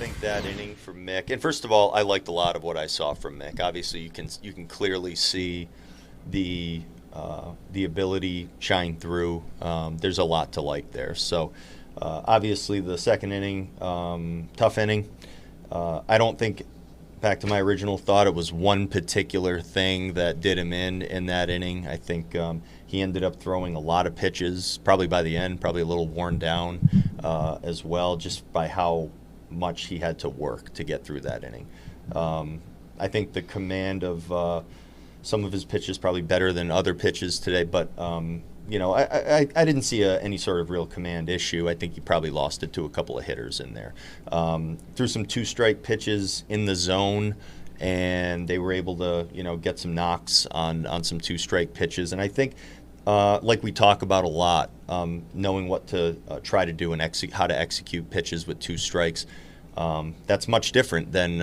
think that inning from Mick, and first of all, I liked a lot of what I saw from Mick. Obviously, you can clearly see the ability shine through. There's a lot to like there. So obviously, the second inning, tough inning. I don't think, back to my original thought, it was one particular thing that did him in that inning. I think he ended up throwing a lot of pitches, probably by the end, probably a little worn down as well, just by how much he had to work to get through that inning. I think the command of some of his pitches probably better than other pitches today, but I didn't see any sort of real command issue. I think he probably lost it to a couple of hitters in there. Threw some two-strike pitches in the zone, and they were able to get some knocks on some two-strike pitches. And I think, like we talk about a lot, knowing what to try to do and how to execute pitches with two strikes, that's much different than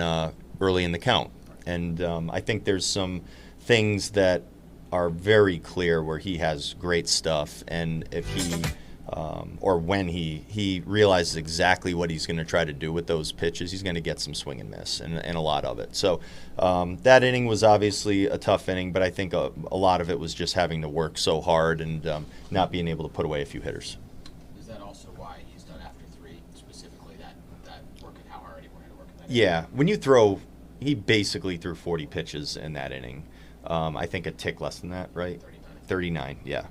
early in the count. And I think there's some things that are very clear where he has great stuff, and if he or when he realizes exactly what he's going to try to do with those pitches, he's going to get some swing and miss, and a lot of it. So that inning was obviously a tough inning, but I think a lot of it was just having to work so hard and not being able to put away a few hitters. Is that also why he's done after three, specifically that work and how hard he wanted to work in that Yeah, when you he basically threw 40 pitches in that inning. I think a tick less than that, right? 39, yeah.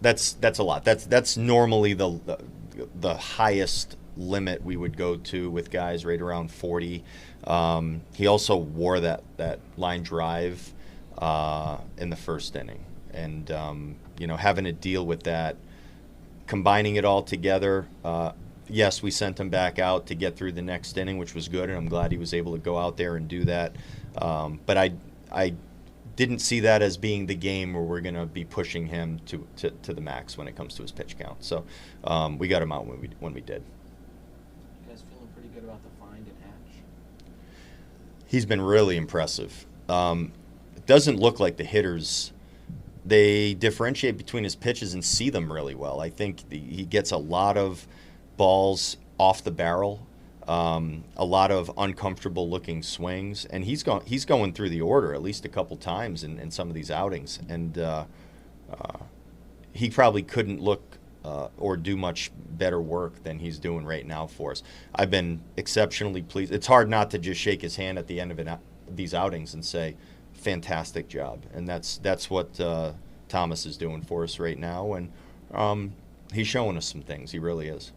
That's a lot. That's normally the highest limit we would go to with guys, right around 40. He also wore that line drive in the first inning, and having to deal with that, combining it all together. Yes, we sent him back out to get through the next inning, which was good, and I'm glad he was able to go out there and do that. But I didn't see that as being the game where we're going to be pushing him to the max when it comes to his pitch count. So we got him out when we did. You guys feeling pretty good about the find and Hatch? He's been really impressive. It doesn't look like the hitters, they differentiate between his pitches and see them really well. I think he gets a lot of balls off the barrel, a lot of uncomfortable looking swings, and he's going through the order at least a couple times in some of these outings, and he probably couldn't look or do much better work than he's doing right now for us. I've been exceptionally pleased. It's hard not to just shake his hand at the end of these outings and say, fantastic job, and that's what Thomas is doing for us right now, and he's showing us some things. He really is.